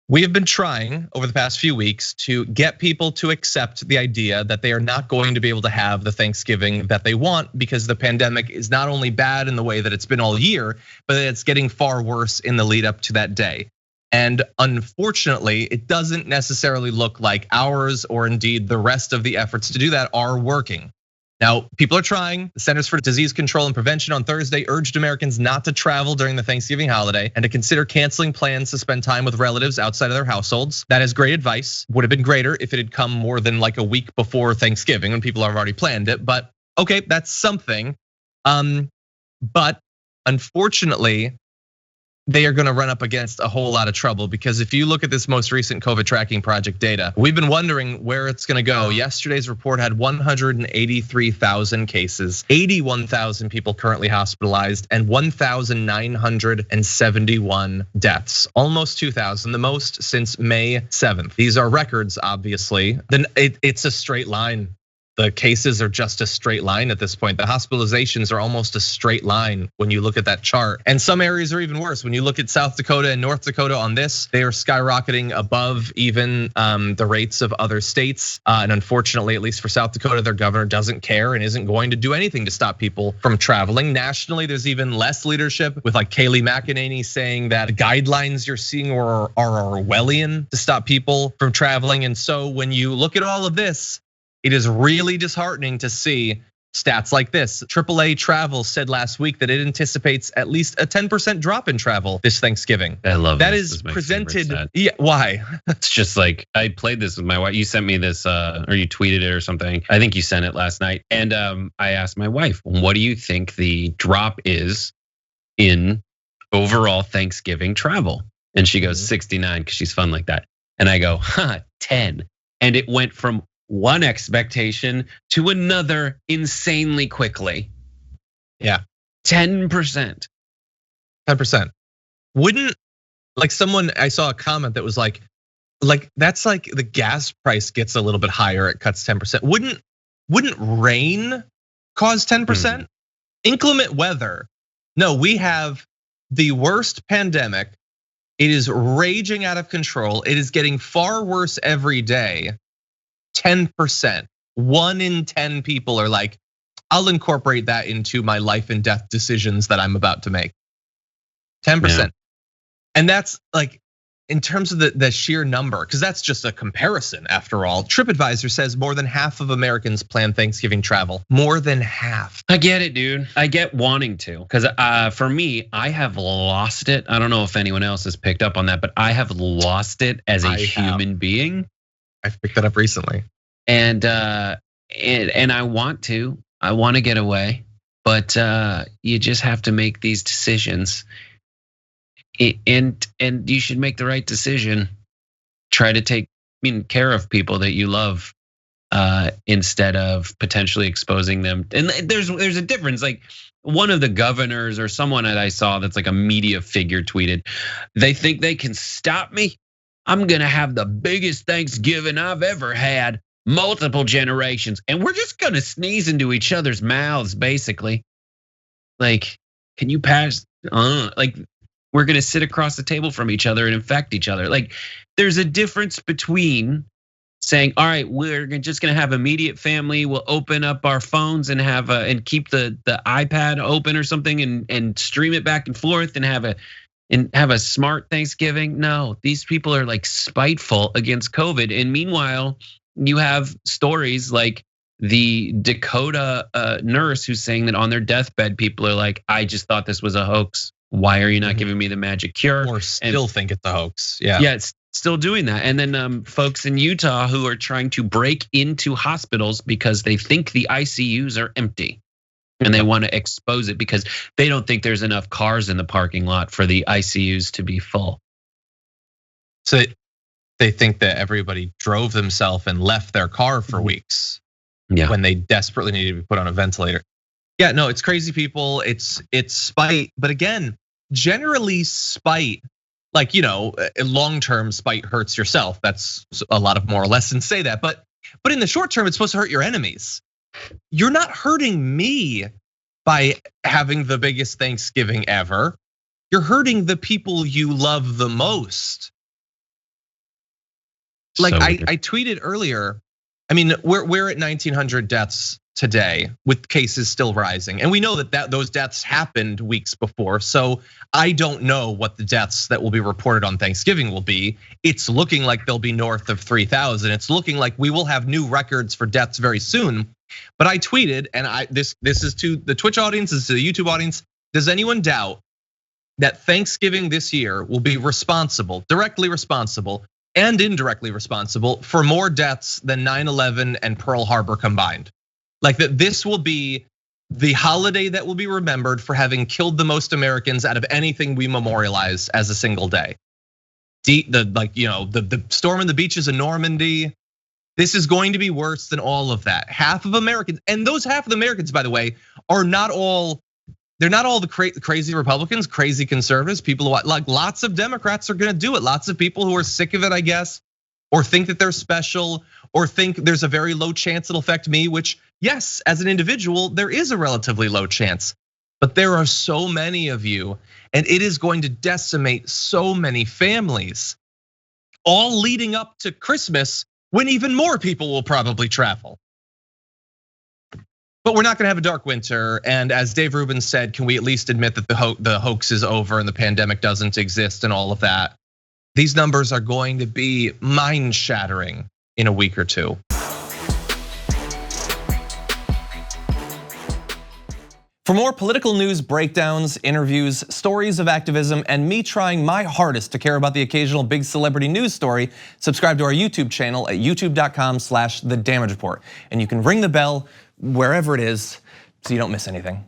We have been trying over the past few weeks to get people to accept the idea that they are not going to be able to have the Thanksgiving that they want because the pandemic is not only bad in the way that it's been all year, but it's getting far worse in the lead up to that day. And unfortunately, it doesn't necessarily look like ours or indeed the rest of the efforts to do that are working. Now, people are trying. The Centers for Disease Control and Prevention on Thursday urged Americans not to travel during the Thanksgiving holiday and to consider canceling plans to spend time with relatives outside of their households. That is great advice. Would have been greater if it had come more than like a week before Thanksgiving when people have already planned it. But okay, that's something. But unfortunately, they are gonna run up against a whole lot of trouble because if you look at this most recent COVID tracking project data, we've been wondering where it's gonna go. Yesterday's report had 183,000 cases, 81,000 people currently hospitalized, and 1,971 deaths. Almost 2,000, the most since May 7th. These are records, obviously. Then it's a straight line. The cases are just a straight line at this point. The hospitalizations are almost a straight line when you look at that chart. And some areas are even worse. When you look at South Dakota and North Dakota on this, they are skyrocketing above even the rates of other states. And unfortunately, at least for South Dakota, their governor doesn't care and isn't going to do anything to stop people from traveling. Nationally, there's even less leadership with like Kayleigh McEnany saying that guidelines you're seeing are Orwellian to stop people from traveling. And so when you look at all of this, it is really disheartening to see stats like this. AAA Travel said last week that it anticipates at least a 10% drop in travel this Thanksgiving. I love that. That is presented. Yeah, why? It's just like I played this with my wife. You sent me this, or you tweeted it or something. I think you sent it last night. And I asked my wife, "What do you think the drop is in overall Thanksgiving travel?" And she goes 69 because she's fun like that. And I go, 10. And it went from one expectation to another insanely quickly. Yeah. 10%. 10%. Wouldn't like someone, I saw a comment that was like that's like the gas price gets a little bit higher, it cuts 10%. Wouldn't rain cause 10%? Inclement weather. No, we have the worst pandemic. It is raging out of control. It is getting far worse every day. 10%, 1 in 10 people are like, I'll incorporate that into my life and death decisions that I'm about to make. 10%. Yeah. And that's like, in terms of the sheer number, because that's just a comparison after all. TripAdvisor says more than half of Americans plan Thanksgiving travel. More than half. I get it, dude. I get wanting to, because for me, I have lost it. I don't know if anyone else has picked up on that, but I have lost it as a human being. I've picked that up recently. And I want to get away, but you just have to make these decisions. And you should make the right decision. Try to take care of people that you love instead of potentially exposing them. And there's a difference. Like one of the governors or someone that I saw that's like a media figure tweeted, they think they can stop me. I'm gonna have the biggest Thanksgiving I've ever had, multiple generations, and we're just gonna sneeze into each other's mouths, basically. Like, can you pass? Like, we're gonna sit across the table from each other and infect each other. Like, there's a difference between saying, all right, we're just gonna have immediate family. We'll open up our phones and have and keep the iPad open or something and stream it back and forth and have a smart Thanksgiving. No, these people are like spiteful against COVID. And meanwhile, you have stories like the Dakota nurse who's saying that on their deathbed, people are like, I just thought this was a hoax. Why are you not giving me the magic cure? Or still think it's a hoax. Yeah. Yeah, it's still doing that. And then folks in Utah who are trying to break into hospitals because they think the ICUs are empty. And they want to expose it because they don't think there's enough cars in the parking lot for the ICUs to be full. So they think that everybody drove themselves and left their car for weeks when they desperately needed to be put on a ventilator. Yeah, no, it's crazy people. It's spite. But again, generally spite, like, long-term spite hurts yourself. That's a lot of moral lessons say that. But in the short term, it's supposed to hurt your enemies. You're not hurting me by having the biggest Thanksgiving ever. You're hurting the people you love the most. Like I tweeted earlier, I mean, we're at 1,900 deaths today with cases still rising. And we know that those deaths happened weeks before. So I don't know what the deaths that will be reported on Thanksgiving will be. It's looking like they'll be north of 3,000. It's looking like we will have new records for deaths very soon. But I tweeted, and this is to the Twitch audience, this is to the YouTube audience. Does anyone doubt that Thanksgiving this year will be responsible, directly responsible and indirectly responsible for more deaths than 9/11 and Pearl Harbor combined? Like that this will be the holiday that will be remembered for having killed the most Americans out of anything we memorialize as a single day. The storm in the beaches of Normandy. This is going to be worse than all of that. Half of Americans, and those half of the Americans, by the way, are not all. They're not all the crazy Republicans, crazy conservatives, people who like lots of Democrats are gonna do it. Lots of people who are sick of it, I guess, or think that they're special, or think there's a very low chance it'll affect me, which yes, as an individual, there is a relatively low chance. But there are so many of you, and it is going to decimate so many families, all leading up to Christmas when even more people will probably travel. But we're not gonna have a dark winter, and as Dave Rubin said, can we at least admit that the hoax is over and the pandemic doesn't exist and all of that? These numbers are going to be mind-shattering in a week or two. For more political news breakdowns, interviews, stories of activism, and me trying my hardest to care about the occasional big celebrity news story, subscribe to our YouTube channel at youtube.com/thedamagereport. And you can ring the bell wherever it is so you don't miss anything.